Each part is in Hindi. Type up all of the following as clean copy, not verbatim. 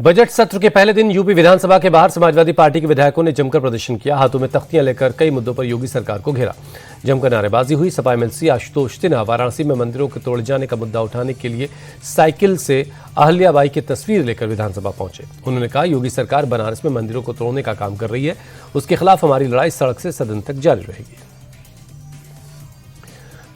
बजट सत्र के पहले दिन यूपी विधानसभा के बाहर समाजवादी पार्टी के विधायकों ने जमकर प्रदर्शन किया। हाथों में तख्तियां लेकर कई मुद्दों पर योगी सरकार को घेरा। जमकर नारेबाजी हुई। सपा एमएलसी आशुतोष सिन्हा वाराणसी में मंदिरों के तोड़े जाने का मुद्दा उठाने के लिए साइकिल से अहल्याबाई की तस्वीर लेकर विधानसभा पहुंचे। उन्होंने कहा, योगी सरकार बनारस में मंदिरों को तोड़ने का काम कर रही है, उसके खिलाफ हमारी लड़ाई सड़क से सदन तक जारी रहेगी।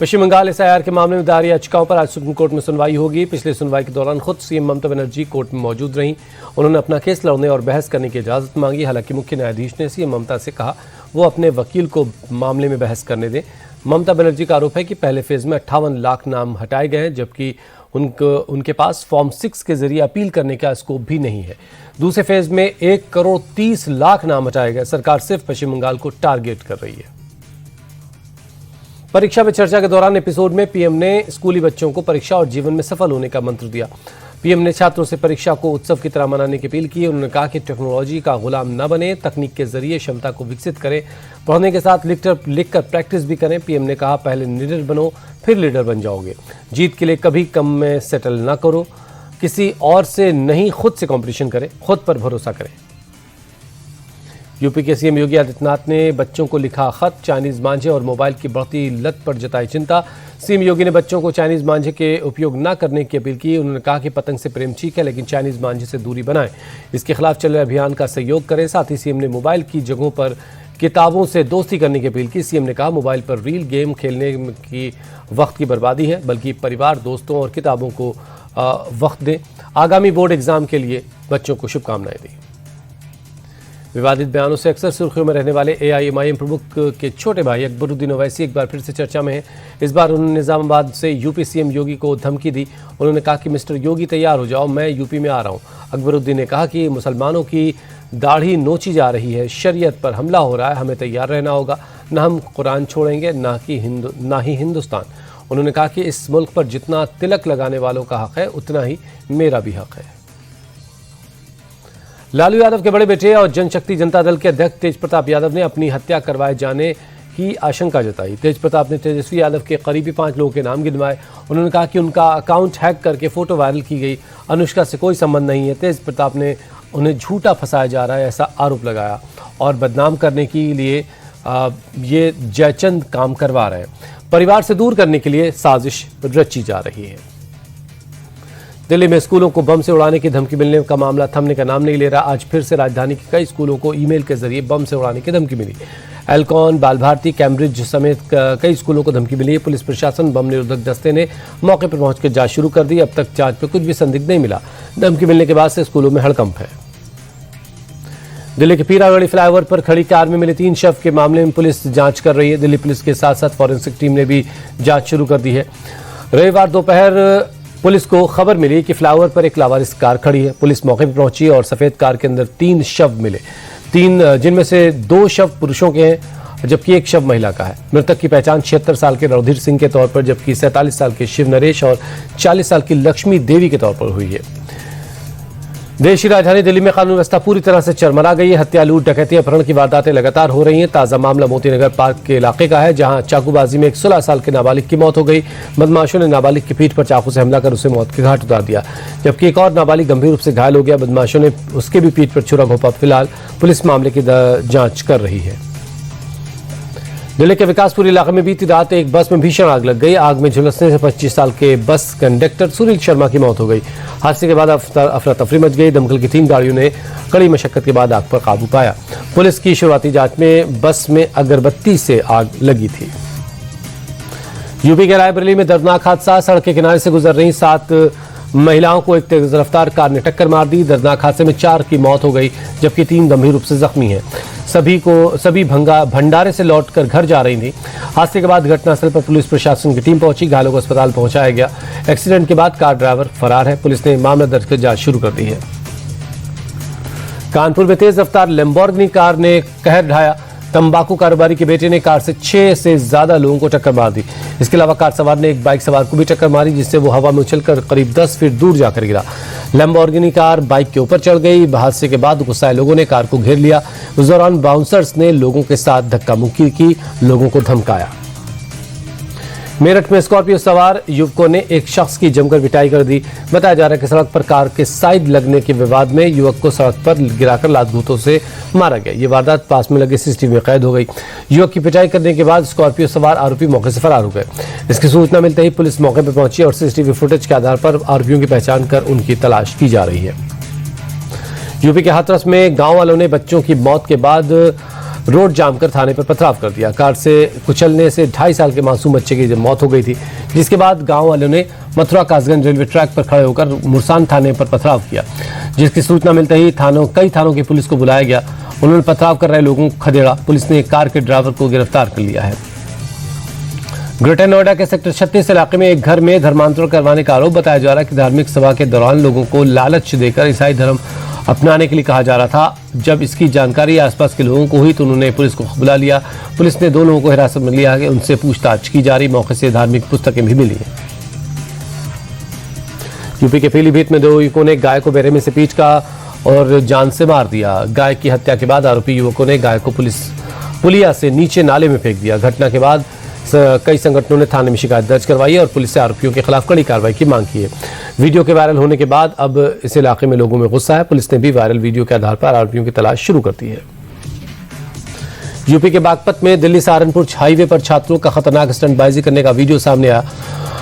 पश्चिम बंगाल एसआईआर के मामले में दायर याचिकाओं पर आज सुप्रीम कोर्ट में सुनवाई होगी। पिछले सुनवाई के दौरान खुद सीएम ममता बनर्जी कोर्ट में मौजूद रहीं। उन्होंने अपना केस लड़ने और बहस करने की इजाजत मांगी। हालांकि मुख्य न्यायाधीश ने सीएम ममता से कहा वो अपने वकील को मामले में बहस करने दें। ममता बनर्जी का आरोप है कि पहले फेज में 58 लाख नाम हटाए गए हैं, जबकि उनके पास फॉर्म 6 के जरिए अपील करने का स्कोप भी नहीं है। दूसरे फेज में 1 करोड़ 30 लाख नाम हटाए गए। सरकार सिर्फ पश्चिम बंगाल को टारगेट कर रही है। परीक्षा पे चर्चा के दौरान एपिसोड में पीएम ने स्कूली बच्चों को परीक्षा और जीवन में सफल होने का मंत्र दिया। पीएम ने छात्रों से परीक्षा को उत्सव की तरह मनाने की अपील की। उन्होंने कहा कि टेक्नोलॉजी का गुलाम न बने, तकनीक के जरिए क्षमता को विकसित करें, पढ़ने के साथ लिखकर प्रैक्टिस भी करें। पीएम ने कहा, पहले लीडर बनो, फिर लीडर बन जाओगे। जीत के लिए कभी कम में सेटल न करो, किसी और से नहीं, खुद से कॉम्पिटिशन करें, खुद पर भरोसा करें। यूपी के सीएम योगी आदित्यनाथ ने बच्चों को लिखा खत, चाइनीज मांझे और मोबाइल की बढ़ती लत पर जताई चिंता। सीएम योगी ने बच्चों को चाइनीज मांझे के उपयोग न करने की अपील की। उन्होंने कहा कि पतंग से प्रेम ठीक है, लेकिन चाइनीज मांझे से दूरी बनाएं। इसके खिलाफ चल रहे अभियान का सहयोग करें। साथ ही सीएम ने मोबाइल की जगहों पर किताबों से दोस्ती करने की अपील की। सीएम ने कहा, मोबाइल पर रील गेम खेलने की वक्त की बर्बादी है, बल्कि परिवार, दोस्तों और किताबों को वक्त दें। आगामी बोर्ड एग्जाम के लिए बच्चों को शुभकामनाएं दी। विवादित बयानों से अक्सर सुर्खियों में रहने वाले एआईएमआईएम प्रमुख के छोटे भाई अकबरुद्दीन ओवैसी एक बार फिर से चर्चा में हैं। इस बार उन्होंने निजामाबाद से यूपी सीएम योगी को धमकी दी। उन्होंने कहा कि मिस्टर योगी तैयार हो जाओ, मैं यूपी में आ रहा हूं। अकबरुद्दीन ने कहा कि मुसलमानों की दाढ़ी नोची जा रही है, शरीयत पर हमला हो रहा है, हमें तैयार रहना होगा। न हम कुरान छोड़ेंगे, ना ही हिंदुस्तान। उन्होंने कहा कि इस मुल्क पर जितना तिलक लगाने वालों का हक है, उतना ही मेरा भी हक है। लालू यादव के बड़े बेटे और जनशक्ति जनता दल के अध्यक्ष तेज प्रताप यादव ने अपनी हत्या करवाए जाने की आशंका जताई। तेज प्रताप ने तेजस्वी यादव के करीबी 5 लोगों के नाम गिनवाए। उन्होंने कहा कि उनका अकाउंट हैक करके फोटो वायरल की गई। अनुष्का से कोई संबंध नहीं है। तेज प्रताप ने उन्हें झूठा फंसाया जा रहा है, ऐसा आरोप लगाया और बदनाम करने के लिए ये जयचंद काम करवा रहे हैं। परिवार से दूर करने के लिए साजिश रची जा रही है। दिल्ली में स्कूलों को बम से उड़ाने की धमकी मिलने का मामला थमने का नाम नहीं ले रहा। आज फिर से राजधानी के कई स्कूलों को ईमेल के जरिए बम से उड़ाने की धमकी मिली। एल्कॉन, बाल भारती, कैम्ब्रिज समेत कई स्कूलों को धमकी मिली है। पुलिस प्रशासन, बम निरोधक दस्ते ने मौके पर पहुंचकर जांच शुरू कर दी। अब तक जांच में कुछ भी संदिग्ध नहीं मिला। धमकी मिलने के बाद से स्कूलों में हड़कंप है। दिल्ली के पीरागढ़ी फ्लाईओवर पर खड़ी कार में मिले 3 शव के मामले में पुलिस जांच कर रही है। दिल्ली पुलिस के साथ साथ फॉरेंसिक टीम ने भी जांच शुरू कर दी है। रविवार दोपहर पुलिस को खबर मिली कि फ्लाईओवर पर एक लावारिस कार खड़ी है। पुलिस मौके पर पहुंची और सफेद कार के अंदर 3 शव मिले, जिनमें से 2 शव पुरुषों के हैं, जबकि 1 शव महिला का है। मृतक की पहचान 76 साल के रणधीर सिंह के तौर पर, जबकि 47 साल के शिव नरेश और 40 साल की लक्ष्मी देवी के तौर पर हुई है। देश की राजधानी दिल्ली में कानून व्यवस्था पूरी तरह से चरमरा गई है। हत्या, लूट, डकैती, अपहरण की वारदातें लगातार हो रही हैं। ताजा मामला मोतीनगर पार्क के इलाके का है, जहां चाकूबाजी में एक 16 साल के नाबालिग की मौत हो गई। बदमाशों ने नाबालिग की पीठ पर चाकू से हमला कर उसे मौत के घाट उतार दिया, जबकि एक और नाबालिग गंभीर रूप से घायल हो गया। बदमाशों ने उसके भी पीठ पर छुरा घोंपा। फिलहाल पुलिस मामले की जांच कर रही है। दिल्ली के विकासपुर इलाके में बीती रात एक बस में भीषण आग लग गई। आग में झुलसने से 25 साल के बस कंडक्टर सुनील शर्मा की मौत हो गई। हादसे के बाद अफरा तफरी मच गई। दमकल की 3 गाड़ियों ने कड़ी मशक्कत के बाद आग पर काबू पाया। पुलिस की शुरुआती जांच में बस में अगरबत्ती से आग लगी थी। यूपी के रायबरेली में दर्दनाक हादसा। सड़क के किनारे से गुजर रही 7 महिलाओं को एक तेज रफ्तार कार ने टक्कर मार दी। दर्दनाक हादसे में 4 की मौत हो गई, जबकि 3 गंभीर रूप से जख्मी हैं। सभी भंडारे से लौटकर घर जा रही थी। हादसे के बाद घटनास्थल पर पुलिस प्रशासन की टीम पहुंची। घायलों को अस्पताल पहुंचाया गया। एक्सीडेंट के बाद कार ड्राइवर फरार है। पुलिस ने मामला दर्ज कर जांच शुरू कर दी है। कानपुर में तेज रफ्तार लैम्बोर्गिनी कार ने कहर ढाया। तंबाकू कारोबारी के बेटे ने कार से 6 से ज्यादा लोगों को टक्कर मार दी। इसके अलावा कार सवार ने एक बाइक सवार को भी टक्कर मारी, जिससे वो हवा में उछलकर करीब 10 फीट दूर जाकर गिरा। लैम्बोर्गिनी कार बाइक के ऊपर चढ़ गई। हादसे के बाद गुस्साए लोगों ने कार को घेर लिया। उस दौरान बाउंसर्स ने लोगों के साथ धक्का मुक्की की, लोगों को धमकाया। मेरठ में स्कॉर्पियो सवार युवकों ने एक शख्स की जमकर पिटाई कर दी। बताया जा रहा है कि सड़क पर कार के साइड लगने के विवाद में युवक को सड़क पर गिराकर लात घूंटों से मारा गया। ये वारदात पास में लगे सीसीटीवी में कैद हो गई। युवक की पिटाई करने के बाद स्कॉर्पियो सवार आरोपी मौके से फरार हो गए। इसकी सूचना मिलते ही पुलिस मौके पर पहुंची और सीसीटीवी फुटेज के आधार पर आरोपियों की पहचान कर उनकी तलाश की जा रही है। यूपी के हाथरस में गांव वालों ने बच्चों की मौत के बाद रोड जाम कर थाने पर पथराव कर दिया। कार से कुचलने से 2.5 साल के मासूम बच्चे की मौत हो गई थी, जिसके बाद गांव वालों ने मथुरा कासगंज रेलवे ट्रैक पर खड़े होकर मुरसान थाने पर पथराव किया। जिसकी सूचना मिलते ही कई थानों की पुलिस को बुलाया गया। उन्होंने पथराव कर रहे लोगों को खदेड़ा। पुलिस ने कार के ड्राइवर को गिरफ्तार कर लिया है। ग्रेटर नोएडा के सेक्टर 36 इलाके में एक घर में धर्मांतरण करवाने का आरोप बताया जा रहा है कि धार्मिक सभा के दौरान लोगों को लालच देकर ईसाई धर्म अपनाने के लिए कहा जा रहा था। जब इसकी जानकारी आसपास के लोगों को हुई तो उन्होंने पुलिस को बुला लिया। पुलिस ने 2 लोगों को हिरासत में लिया है, उनसे पूछताछ की जा रही। मौके से धार्मिक पुस्तकें भी मिली हैं। यूपी के पीलीभीत में 2 युवकों ने गाय को बेरे में से पीट का और जान से मार दिया। गाय की हत्या के बाद आरोपी युवकों ने गाय को पुलिया से नीचे नाले में फेंक दिया। घटना के बाद कई संगठनों ने थाने में शिकायत दर्ज करवाई है और पुलिस से आरोपियों के खिलाफ कड़ी कार्रवाई की मांग की है। वीडियो के वायरल होने के बाद अब इस इलाके में लोगों में गुस्सा है। पुलिस ने भी वायरल वीडियो के आधार पर आरोपियों की तलाश शुरू कर दी है। यूपी के बागपत में दिल्ली सहारनपुर हाईवे पर छात्रों का खतरनाक स्टंटबाजी करने का वीडियो सामने आया।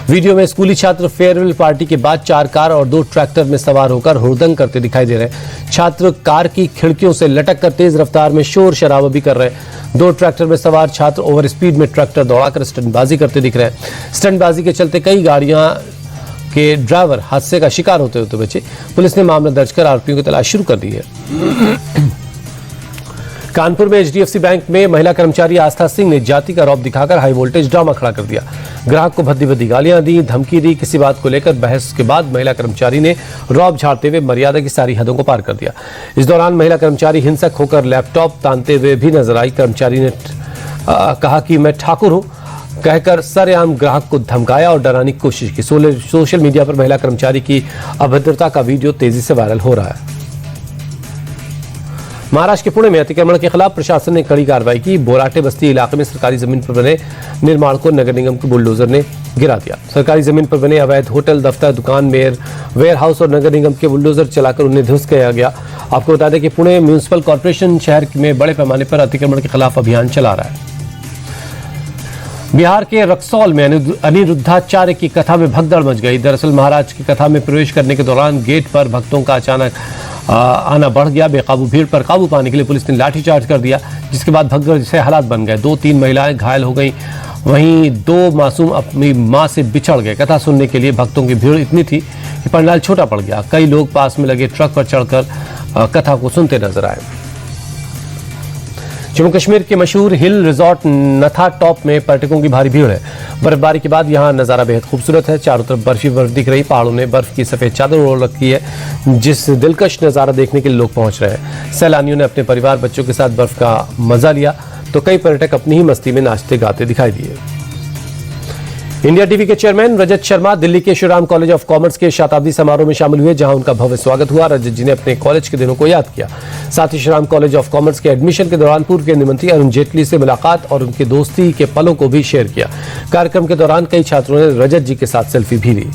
वीडियो में स्कूली छात्र फेयरवेल पार्टी के बाद 4 कार और 2 ट्रैक्टर में सवार होकर हुड़दंग करते दिखाई दे रहे हैं। छात्र कार की खिड़कियों से लटक कर तेज रफ्तार में शोर शराबा भी कर रहे हैं। 2 ट्रैक्टर में सवार छात्र ओवर स्पीड में ट्रैक्टर दौड़ाकर स्टंटबाजी करते दिख रहे हैं। स्टंटबाजी के चलते कई गाड़ियां के ड्राइवर हादसे का शिकार होते बचे। पुलिस ने मामला दर्ज कर आरोपियों की तलाश शुरू कर दी है। कानपुर में HDFC बैंक में महिला कर्मचारी आस्था सिंह ने जाति का रौब दिखाकर हाई वोल्टेज ड्रामा खड़ा कर दिया। ग्राहक को भद्दी गालियां दी, धमकी दी। किसी बात को लेकर बहस के बाद महिला कर्मचारी ने रौब झाड़ते हुए मर्यादा की सारी हदों को पार कर दिया। इस दौरान महिला कर्मचारी हिंसक होकर लैपटॉप तानते हुए भी नजर आई। कर्मचारी ने कहा कि मैं ठाकुर हूं कहकर सरेआम ग्राहक को धमकाया और डराने की कोशिश की। सोशल मीडिया पर महिला कर्मचारी की अभद्रता का वीडियो तेजी से वायरल हो रहा है। महाराष्ट्र के पुणे में अतिक्रमण के खिलाफ प्रशासन ने कड़ी कार्रवाई की। बोराटे बस्ती इलाके में सरकारी जमीन पर बने निर्माण को नगर निगम के बुलडोजर ने गिरा दिया। सरकारी जमीन पर बने अवैध होटल, दफ्तर, दुकान, वेयर हाउस और नगर निगम के बुलडोजर चलाकर उन्हें ध्वस्त किया गया। आपको बता दें कि पुणे म्यूनिसिपल कॉर्पोरेशन शहर में बड़े पैमाने पर अतिक्रमण के खिलाफ अभियान चला रहा है। बिहार के रक्सौल में अनिरुद्धाचार्य की कथा में भगदड़ मच गई। दरअसल महाराज की कथा में प्रवेश करने के दौरान गेट पर भक्तों का अचानक आना बढ़ गया। बेकाबू भीड़ पर काबू पाने के लिए पुलिस ने लाठीचार्ज कर दिया, जिसके बाद भगदड़ से हालात बन गए। 2-3 महिलाएं घायल हो गईं, वहीं 2 मासूम अपनी मां से बिछड़ गए। कथा सुनने के लिए भक्तों की भीड़ इतनी थी कि पंडाल छोटा पड़ गया। कई लोग पास में लगे ट्रक पर चढ़कर कथा को सुनते नजर आए। जम्मू कश्मीर के मशहूर हिल रिजॉर्ट नथा टॉप में पर्यटकों की भारी भीड़ है। बर्फबारी के बाद यहां नजारा बेहद खूबसूरत है। चारों तरफ बर्फ ही बर्फ दिख रही। पहाड़ों ने बर्फ की सफेद चादर ओढ़ रखी है, जिस दिलकश नजारा देखने के लिए लोग पहुंच रहे हैं। सैलानियों ने अपने परिवार बच्चों के साथ बर्फ का मजा लिया तो कई पर्यटक अपनी ही मस्ती में नाचते गाते दिखाई दिए। इंडिया टीवी के चेयरमैन रजत शर्मा दिल्ली के श्रीराम कॉलेज ऑफ कॉमर्स के शताब्दी समारोह में शामिल हुए, जहां उनका भव्य स्वागत हुआ। रजत जी ने अपने कॉलेज के दिनों को याद किया। साथ ही श्रीराम कॉलेज ऑफ कॉमर्स के एडमिशन के दौरान पूर्व केंद्रीय मंत्री अरुण जेटली से मुलाकात और उनकी दोस्ती के पलों को भी शेयर किया। कार्यक्रम के दौरान कई छात्रों ने रजत जी के साथ सेल्फी भी ली।